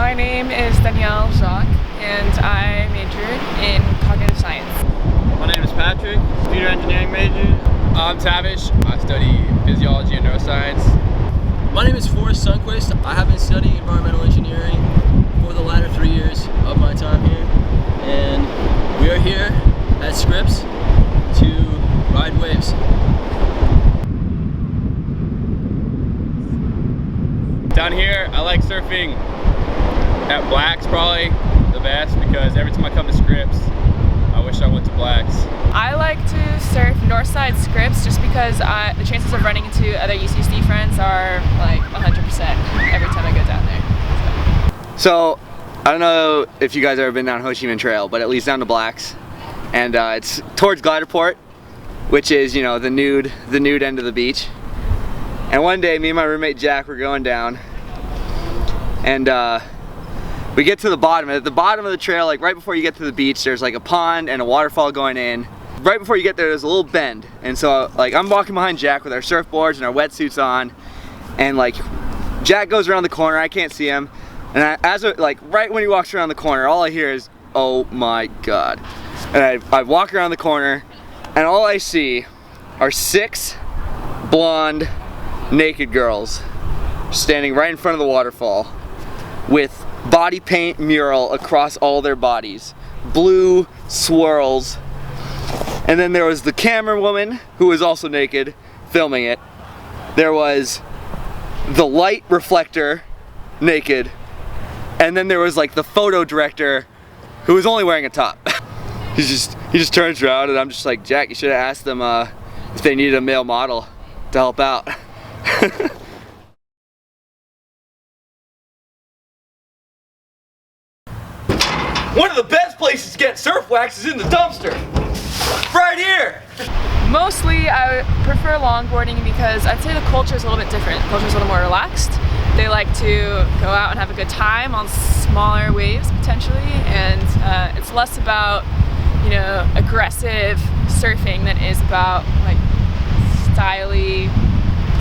My name is Danielle Jacques, and I majored in cognitive science. My name is Patrick, computer engineering major. I'm Tavish. I study physiology and neuroscience. My name is Forrest Sundquist. I have been studying environmental engineering for the latter 3 years of my time here, and we are here at Scripps to ride waves. Down here, I like surfing at Black's, probably the best, because every time I come to Scripps, I wish I went to Black's. I like to surf Northside Scripps just because the chances of running into other UCSD friends are like 100% every time I go down there. So, I don't know if you guys have ever been down Ho Chi Minh Trail, but it leads down to Black's, and it's towards Gliderport, which is, you know, the nude end of the beach. And one day, me and my roommate Jack were going down, and we get to the bottom. At the bottom of the trail, like right before you get to the beach, there's like a pond and a waterfall going in. Right before you get there's a little bend, and so like I'm walking behind Jack with our surfboards and our wetsuits on, and like Jack goes around the corner. I can't see him, and right when he walks around the corner, all I hear is, "Oh my God!" And I walk around the corner, and all I see are 6 blonde, naked girls standing right in front of the waterfall with body paint mural across all their bodies, blue swirls, and then there was the camera woman who was also naked filming it. There was the light reflector naked, and then there was like the photo director who was only wearing a top. he just turns around, and I'm just like, Jack, you should have asked them if they needed a male model to help out. One of the best places to get surf wax is in the dumpster. Right here. Mostly I prefer longboarding because I'd say the culture is a little bit different. The culture is a little more relaxed. They like to go out and have a good time on smaller waves potentially, and it's less about, you know, aggressive surfing than it is about like styly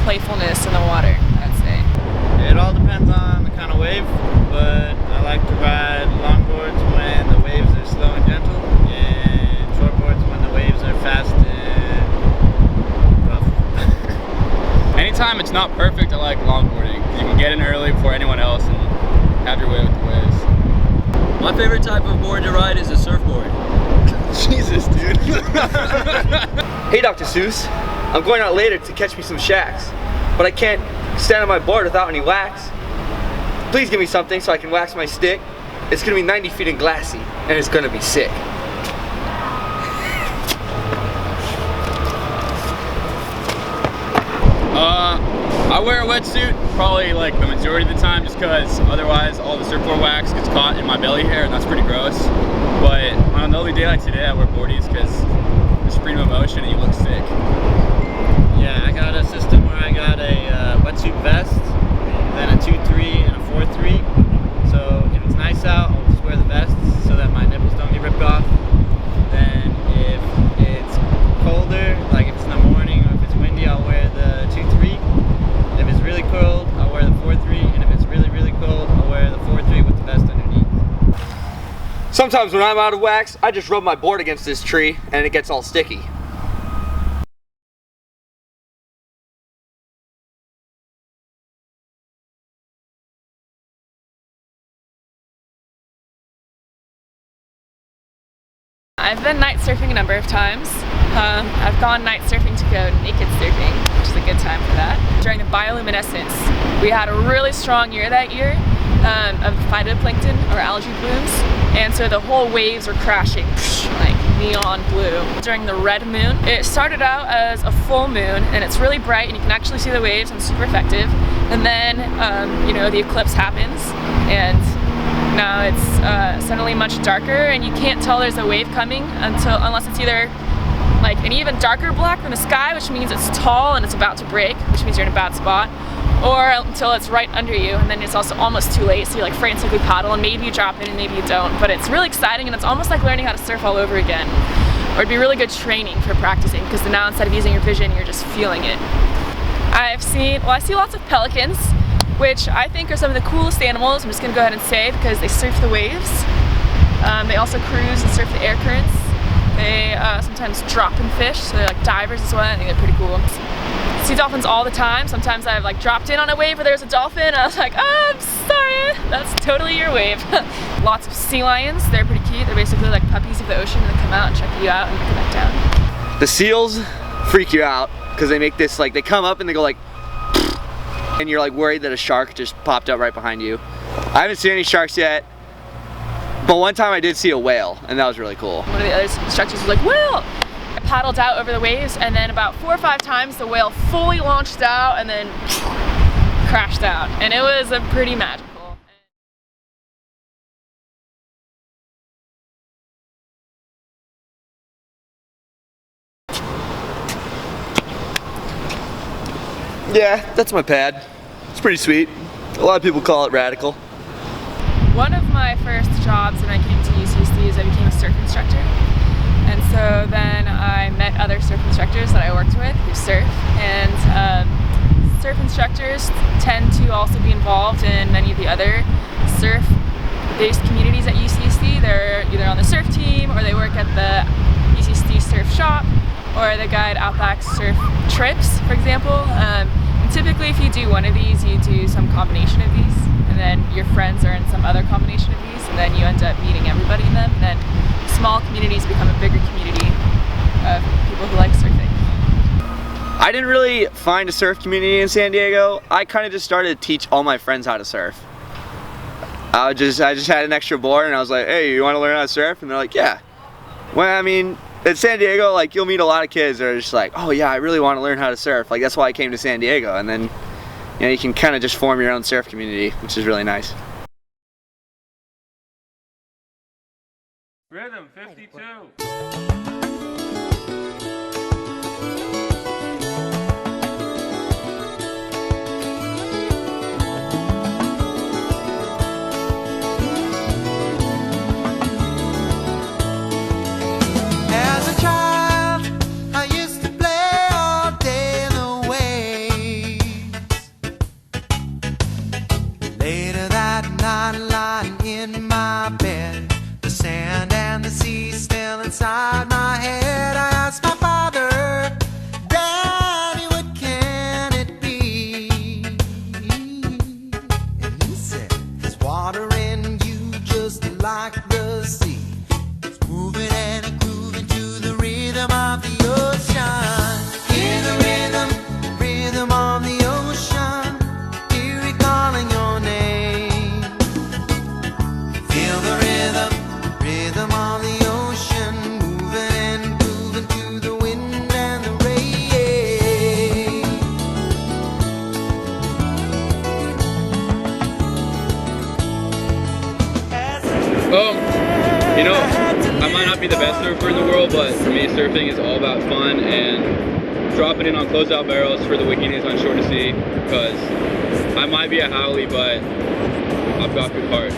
playfulness in the water, I'd say. It all depends on the kind of wave, but I like to ride longboards when the waves are slow and gentle, and shortboards when the waves are fast and rough. Anytime it's not perfect, I like longboarding. You can get in early before anyone else and have your way with the waves. My favorite type of board to ride is a surfboard. Jesus, dude. Hey, Dr. Seuss. I'm going out later to catch me some shacks, but I can't stand on my board without any wax. Please give me something so I can wax my stick. It's gonna be 90 feet and glassy, and it's gonna be sick. I wear a wetsuit probably like the majority of the time, just because otherwise all the surfboard wax gets caught in my belly hair, and that's pretty gross. But on an early day like today, I wear boardies because there's freedom of motion and you look sick. Yeah, I got a system where I got a wetsuit vest, then a 2-3 and a 4-3. So if it's nice out, I'll just wear the vest so that my nipples don't get ripped off. Then if it's colder, like if it's in the morning or if it's windy, I'll wear the 2-3. If it's really cold, I'll wear the 4-3. And if it's really, really cold, I'll wear the 4-3 with the vest underneath. Sometimes when I'm out of wax, I just rub my board against this tree, and it gets all sticky. I've been night surfing a number of times. I've gone night surfing to go naked surfing, which is a good time for that. During the bioluminescence, we had a really strong year that year of phytoplankton or algae blooms, and so the whole waves were crashing like neon blue. During the red moon, it started out as a full moon, and it's really bright and you can actually see the waves and it's super effective. And then, you know, the eclipse happens, and now it's suddenly much darker, and you can't tell there's a wave coming unless it's either like an even darker black from the sky, which means it's tall and it's about to break, which means you're in a bad spot, or until it's right under you, and then it's also almost too late, so you like frantically paddle, and maybe you drop in and maybe you don't. But it's really exciting, and it's almost like learning how to surf all over again. Or it'd be really good training for practicing, because now instead of using your vision, you're just feeling it. I see lots of pelicans. which I think are some of the coolest animals. I'm just gonna go ahead and say because they surf the waves. They also cruise and surf the air currents. They sometimes drop and fish, so they're like divers as well. I think they're pretty cool. See dolphins all the time. Sometimes I've like dropped in on a wave where there's a dolphin and I was like, oh, I'm sorry, that's totally your wave. Lots of sea lions, they're pretty cute. They're basically like puppies of the ocean and they come out and check you out and come back down. The seals freak you out because they make this, like, they come up and they go like, and you're like worried that a shark just popped up right behind you. I haven't seen any sharks yet, but one time I did see a whale and that was really cool. One of the other instructors was like, whale! I paddled out over the waves and then about 4 or 5 times the whale fully launched out and then crashed down. And it was a pretty magical. Yeah, that's my pad. It's pretty sweet. A lot of people call it radical. One of my first jobs when I came to UCSD is I became a surf instructor. And so then I met other surf instructors that I worked with who surf, and surf instructors tend to also be involved in many of the other surf-based communities at UCSD. They're either on the surf team, or they work at the UCSD surf shop, or they guide Outback surf trips, for example. And typically if you do one of these, you do some combination of these, and then your friends are in some other combination of these, and then you end up meeting everybody in them, and then small communities become a bigger community of people who like surfing. I didn't really find a surf community in San Diego. I kind of just started to teach all my friends how to surf. I just had an extra board and I was like, hey, you want to learn how to surf? And they're like, yeah. Well, I mean, in San Diego, like, you'll meet a lot of kids that are just like, oh yeah, I really want to learn how to surf. Like, that's why I came to San Diego. And then, you know, you can kind of just form your own surf community, which is really nice. Rhythm 52. Inside my head, I asked my father, Daddy, what can it be? And he said, there's water in you just like the sea. It's moving and grooving to the rhythm of the ocean. Hear the rhythm, rhythm of the ocean. Hear it calling your name. Feel the rhythm, rhythm of the ocean. You know, I might not be the best surfer in the world, but for me surfing is all about fun and dropping in on closeout barrels for the bikinis on shore to sea, because I might be a haole, but I've got good heart.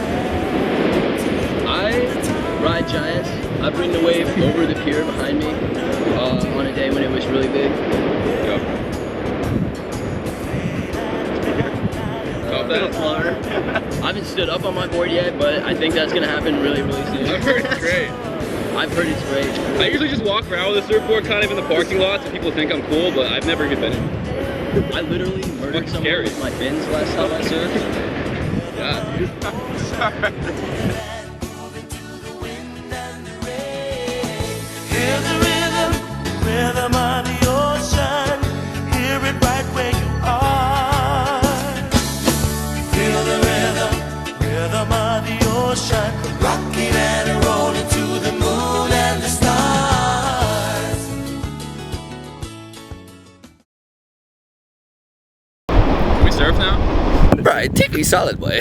I ride giants. I bring the wave over the pier behind me on a day when it was really big. Yep. I haven't stood up on my board yet, but I think that's gonna happen really, really soon. I've heard it's great. I've heard it's great. I usually just walk around with a surfboard kind of in the parking lot so people think I'm cool, but I've never been in. I literally murdered someone with my fins last time I surfed. Yeah, dude. Hear the rhythm, rhythm of the ocean. Hear it right where you are. Feel the rhythm, rhythm of the ocean. Rocking and rolling to the moon and the stars. Can we surf now? Right, take me solid, boy.